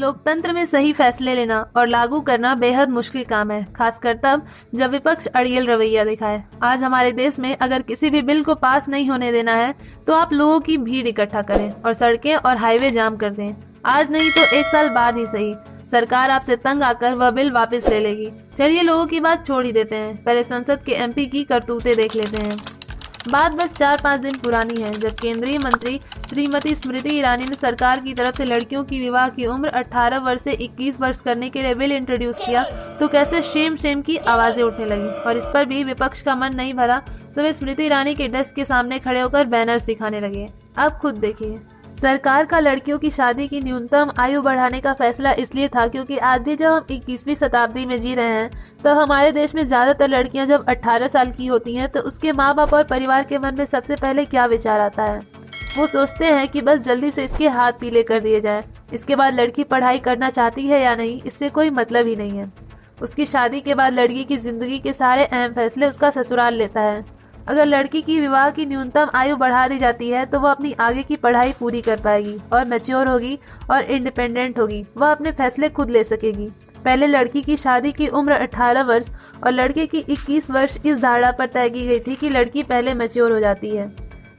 लोकतंत्र में सही फैसले लेना और लागू करना बेहद मुश्किल काम है, खासकर तब जब विपक्ष अड़ियल रवैया दिखाए। आज हमारे देश में अगर किसी भी बिल को पास नहीं होने देना है तो आप लोगों की भीड़ इकट्ठा करें और सड़कें और हाईवे जाम कर दें। आज नहीं तो 1 साल बाद ही सही, सरकार आपसे तंग आकर वह बिल वापस ले लेगी। चलिए लोगों की बात छोड़ ही देते हैं, पहले संसद के MP की करतूतें देख लेते हैं। बात बस 4-5 दिन पुरानी है, जब केंद्रीय मंत्री श्रीमती स्मृति ईरानी ने सरकार की तरफ से लड़कियों की विवाह की उम्र 18 वर्ष से 21 वर्ष करने के लिए बिल इंट्रोड्यूस किया तो कैसे शेम शेम की आवाजें उठने लगी। और इस पर भी विपक्ष का मन नहीं भरा तो वे स्मृति ईरानी के डेस्क के सामने खड़े होकर बैनर्स दिखाने लगे। अब खुद देखिए, सरकार का लड़कियों की शादी की न्यूनतम आयु बढ़ाने का फैसला इसलिए था क्योंकि आज भी जब हम 21वीं शताब्दी में जी रहे हैं तो हमारे देश में ज्यादातर लड़कियां जब 18 साल की होती हैं तो उसके माँ बाप और परिवार के मन में सबसे पहले क्या विचार आता है। वो सोचते हैं कि बस जल्दी से इसके हाथ पीले कर दिए जाएं। इसके बाद लड़की पढ़ाई करना चाहती है या नहीं इससे कोई मतलब ही नहीं है। उसकी शादी के बाद लड़की की जिंदगी के सारे अहम फैसले उसका ससुराल लेता है। अगर लड़की की विवाह की न्यूनतम आयु बढ़ा दी जाती है तो वह अपनी आगे की पढ़ाई पूरी कर पाएगी और मैच्योर होगी और इंडिपेंडेंट होगी। वह अपने फैसले खुद ले सकेगी। पहले लड़की की शादी की उम्र 18 वर्ष और लड़के की 21 वर्ष इस धारणा पर तय की गई थी कि लड़की पहले मैच्योर हो जाती है।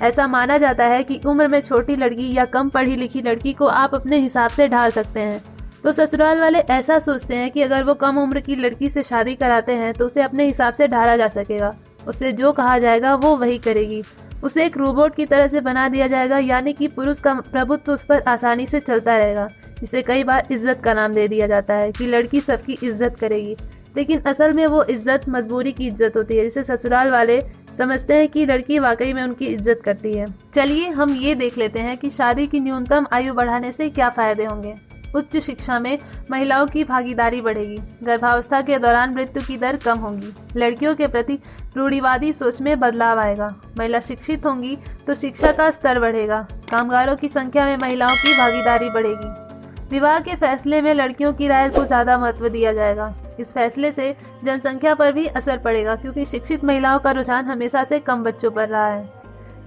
ऐसा माना जाता है कि उम्र में छोटी लड़की या कम पढ़ी लिखी लड़की को आप अपने हिसाब से ढाल सकते हैं। तो ससुराल वाले ऐसा सोचते हैं कि अगर वो कम उम्र की लड़की से शादी कराते हैं तो उसे अपने हिसाब से ढाला जा सकेगा। उसे जो कहा जाएगा वो वही करेगी। उसे एक रोबोट की तरह से बना दिया जाएगा, यानी कि पुरुष का प्रभुत्व उस पर आसानी से चलता रहेगा। इसे कई बार इज्जत का नाम दे दिया जाता है कि लड़की सबकी इज्जत करेगी, लेकिन असल में वो इज्जत मजबूरी की इज्जत होती है, जिसे ससुराल वाले समझते हैं कि लड़की वाकई में उनकी इज्जत करती है। चलिए हम ये देख लेते हैं कि शादी की न्यूनतम आयु बढ़ाने से क्या फायदे होंगे। उच्च शिक्षा में महिलाओं की भागीदारी बढ़ेगी। गर्भावस्था के दौरान मृत्यु की दर कम होगी। लड़कियों के प्रति रूढ़िवादी सोच में बदलाव आएगा। महिला शिक्षित होंगी तो शिक्षा का स्तर बढ़ेगा। कामगारों की संख्या में महिलाओं की भागीदारी बढ़ेगी। विवाह के फैसले में लड़कियों की राय को ज्यादा महत्व दिया जाएगा। इस फैसले से जनसंख्या पर भी असर पड़ेगा क्योंकि शिक्षित महिलाओं का रुझान हमेशा से कम बच्चों पर रहा है।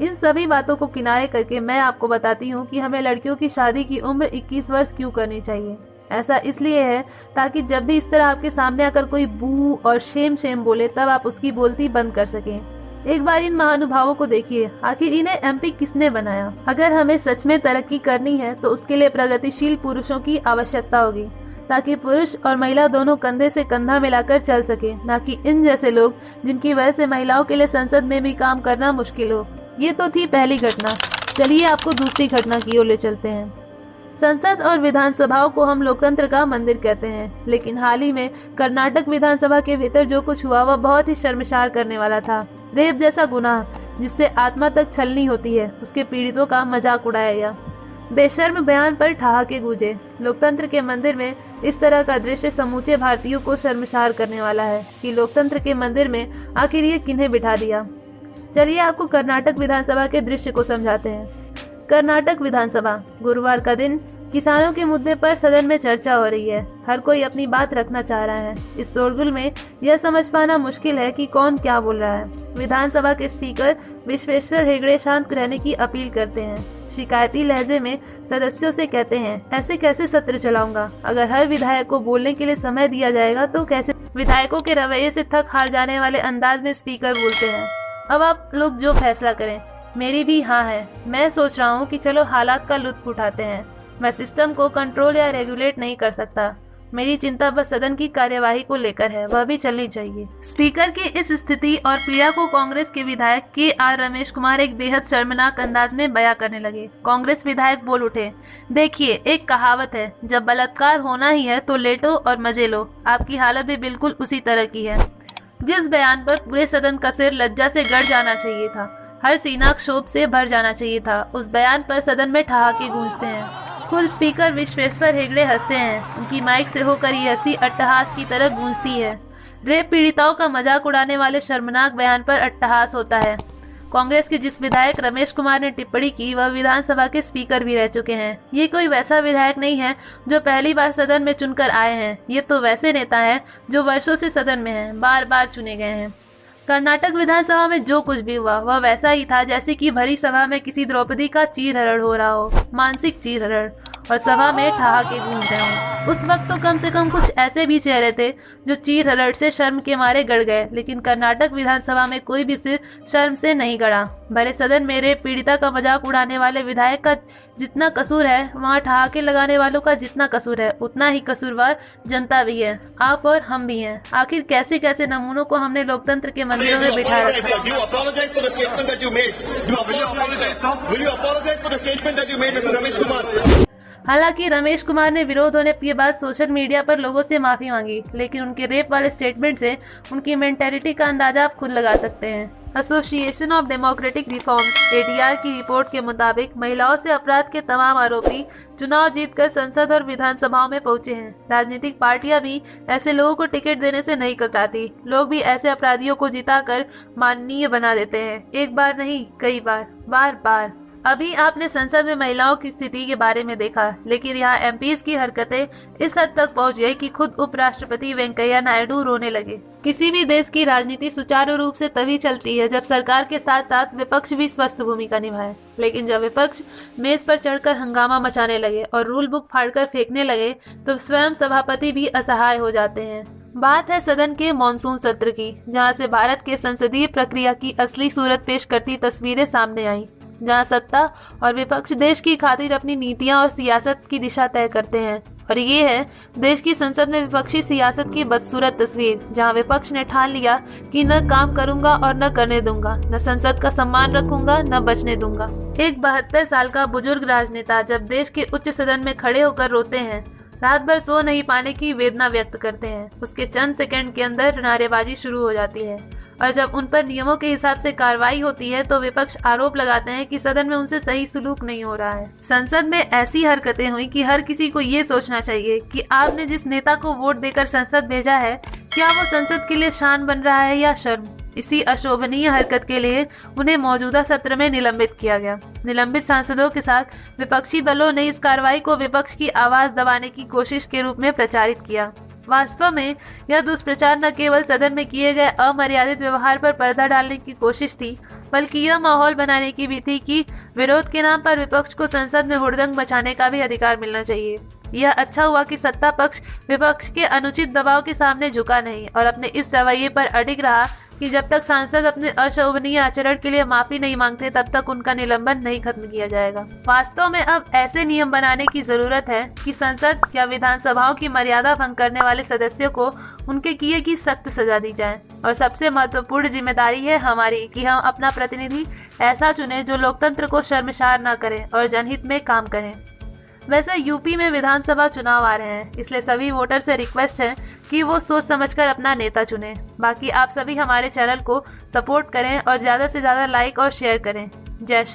इन सभी बातों को किनारे करके मैं आपको बताती हूँ कि हमें लड़कियों की शादी की उम्र 21 वर्ष क्यों करनी चाहिए। ऐसा इसलिए है ताकि जब भी इस तरह आपके सामने आकर कोई बू और शेम शेम बोले तब आप उसकी बोलती बंद कर सकें। एक बार इन महानुभावों को देखिए, आखिर इन्हें MP किसने बनाया। अगर हमें सच में तरक्की करनी है तो उसके लिए प्रगतिशील पुरुषों की आवश्यकता होगी ताकि पुरुष और महिला दोनों कंधे से कंधा मिलाकर चल सके, न कि इन जैसे लोग जिनकी वजह से महिलाओं के लिए संसद में भी काम करना मुश्किल हो। ये तो थी पहली घटना। चलिए आपको दूसरी घटना की ओर ले चलते हैं। संसद और विधानसभाओं को हम लोकतंत्र का मंदिर कहते हैं, लेकिन हाल ही में कर्नाटक विधानसभा के भीतर जो कुछ हुआ वह बहुत ही शर्मसार करने वाला था। रेप जैसा गुनाह जिससे आत्मा तक छलनी होती है, उसके पीड़ितों का मजाक उड़ाया गया। बेशर्म बयान पर ठहाके गूंजे। लोकतंत्र के मंदिर में इस तरह का दृश्य समूचे भारतीयों को शर्मसार करने वाला है कि लोकतंत्र के मंदिर में आखिर ये किन्हें बिठा दिया। चलिए आपको कर्नाटक विधानसभा के दृश्य को समझाते हैं। कर्नाटक विधानसभा। गुरुवार का दिन किसानों के मुद्दे पर सदन में चर्चा हो रही है। हर कोई अपनी बात रखना चाह रहा है। इस शोरगुल में यह समझ पाना मुश्किल है कि कौन क्या बोल रहा है। विधानसभा के स्पीकर विश्वेश्वर हेगड़े शांत रहने की अपील करते हैं। शिकायती लहजे में सदस्यों से कहते हैं, ऐसे कैसे सत्र चलाऊंगा। अगर हर विधायक को बोलने के लिए समय दिया जाएगा तो कैसे। विधायकों के रवैये से थक हार जाने वाले अंदाज में स्पीकर बोलते हैं, अब आप लोग जो फैसला करें। मेरी भी हाँ है। मैं सोच रहा हूँ कि चलो हालात का लुत्फ उठाते हैं। मैं सिस्टम को कंट्रोल या रेगुलेट नहीं कर सकता। मेरी चिंता बस सदन की कार्यवाही को लेकर है, वह भी चलनी चाहिए। स्पीकर की इस स्थिति और पीड़ा को कांग्रेस के विधायक KR रमेश कुमार एक बेहद शर्मनाक अंदाज में बयां करने लगे। कांग्रेस विधायक बोल उठे, देखिए एक कहावत है, जब बलात्कार होना ही है तो लेटो और मजे लो। आपकी हालत भी बिल्कुल उसी तरह की है। जिस बयान पर पूरे सदन का सिर लज्जा से गड़ जाना चाहिए था, हर सीना क्षोभ से भर जाना चाहिए था, उस बयान पर सदन में ठहाके गूंजते हैं। खुद स्पीकर विश्वेश्वर हेगड़े हंसते हैं। उनकी माइक से होकर ये हंसी अट्टहास की तरह गूंजती है। रेप पीड़िताओं का मजाक उड़ाने वाले शर्मनाक बयान पर अट्टहास होता है। कांग्रेस के जिस विधायक रमेश कुमार ने टिप्पणी की वह विधानसभा के स्पीकर भी रह चुके हैं। ये कोई वैसा विधायक नहीं है जो पहली बार सदन में चुनकर आए हैं। ये तो वैसे नेता हैं जो वर्षों से सदन में हैं, बार बार चुने गए हैं। कर्नाटक विधानसभा में जो कुछ भी हुआ वह वैसा ही था जैसे कि भरी सभा में किसी द्रौपदी का चीरहरण हो रहा हो, मानसिक चीरहरण। और सभा में ठहाके गूंज रहे हों। उस वक्त तो कम से कम कुछ ऐसे भी चेहरे थे जो चीर हड़ट से शर्म के मारे गड़ गए, लेकिन कर्नाटक विधानसभा में कोई भी सिर शर्म से नहीं गड़ा। भले सदन मेरे पीड़िता का मजाक उड़ाने वाले विधायक का जितना कसूर है, वहाँ ठहाके लगाने वालों का जितना कसूर है, उतना ही कसूरवार जनता भी है, आप और हम भी हैं। आखिर कैसे कैसे नमूनों को हमने लोकतंत्र के मंदिरों में बिठा रखा है। हालांकि रमेश कुमार ने विरोध होने के बाद सोशल मीडिया पर लोगों से माफी मांगी, लेकिन उनके रेप वाले स्टेटमेंट से उनकी मेंटेलिटी का अंदाजा आप खुद लगा सकते हैं। Association of democratic reforms (ADR) की रिपोर्ट के मुताबिक महिलाओं से अपराध के तमाम आरोपी चुनाव जीतकर संसद और विधानसभाओं में पहुंचे हैं। राजनीतिक पार्टियां भी ऐसे लोगों को टिकट देने से नहीं कतराती। लोग भी ऐसे अपराधियों को जिताकर माननीय बना देते हैं, एक बार नहीं कई बार, बार बार। अभी आपने संसद में महिलाओं की स्थिति के बारे में देखा, लेकिन यहाँ एमपीज की हरकतें इस हद तक पहुँच गई कि खुद उपराष्ट्रपति वेंकैया नायडू रोने लगे। किसी भी देश की राजनीति सुचारू रूप से तभी चलती है जब सरकार के साथ साथ विपक्ष भी स्वस्थ भूमिका निभाए, लेकिन जब विपक्ष मेज पर चढ़कर हंगामा मचाने लगे और रूल बुक फाड़कर फेंकने लगे तो स्वयं सभापति भी असहाय हो जाते हैं। बात है सदन के मॉनसून सत्र की, जहाँ से भारत के संसदीय प्रक्रिया की असली सूरत पेश करती तस्वीरें सामने आई, जहां सत्ता और विपक्ष देश की खातिर अपनी नीतियां और सियासत की दिशा तय करते हैं। और ये है देश की संसद में विपक्षी सियासत की बदसूरत तस्वीर, जहां विपक्ष ने ठान लिया कि न काम करूंगा और न करने दूंगा, न संसद का सम्मान रखूंगा, न बचने दूंगा। एक 72 साल का बुजुर्ग राजनेता जब देश के उच्च सदन में खड़े होकर रोते हैं, रात भर सो नहीं पाने की वेदना व्यक्त करते हैं, उसके चंद सेकंड के अंदर नारेबाजी शुरू हो जाती है, और जब उन पर नियमों के हिसाब से कार्रवाई होती है तो विपक्ष आरोप लगाते हैं कि सदन में उनसे सही सलूक नहीं हो रहा है। संसद में ऐसी हरकतें हुई कि हर किसी को ये सोचना चाहिए कि आपने जिस नेता को वोट देकर संसद भेजा है, क्या वो संसद के लिए शान बन रहा है या शर्म। इसी अशोभनीय हरकत के लिए उन्हें मौजूदा सत्र में निलंबित किया गया। निलंबित सांसदों के साथ विपक्षी दलों ने इस कार्रवाई को विपक्ष की आवाज दबाने की कोशिश के रूप में प्रचारित किया। वास्तव में यह दुष्प्रचार न केवल सदन में किए गए अमर्यादित व्यवहार पर पर्दा डालने की कोशिश थी, बल्कि यह माहौल बनाने की भी थी कि विरोध के नाम पर विपक्ष को संसद में हुड़दंग मचाने का भी अधिकार मिलना चाहिए। यह अच्छा हुआ कि सत्ता पक्ष विपक्ष के अनुचित दबाव के सामने झुका नहीं और अपने इस रवैये पर अडिग रहा कि जब तक सांसद अपने अशोभनीय आचरण के लिए माफी नहीं मांगते तब तक उनका निलंबन नहीं खत्म किया जाएगा। वास्तव में अब ऐसे नियम बनाने की जरूरत है कि संसद या विधानसभाओं की मर्यादा भंग करने वाले सदस्यों को उनके किए की सख्त सजा दी जाए। और सबसे महत्वपूर्ण जिम्मेदारी है हमारी कि हम अपना प्रतिनिधि ऐसा चुने जो लोकतंत्र को शर्मसार न करे और जनहित में काम करे। वैसे यूपी में विधानसभा चुनाव आ रहे हैं, इसलिए सभी वोटर से रिक्वेस्ट है कि वो सोच समझकर अपना नेता चुनें। बाकी आप सभी हमारे चैनल को सपोर्ट करें और ज़्यादा से ज़्यादा लाइक और शेयर करें। जय श्री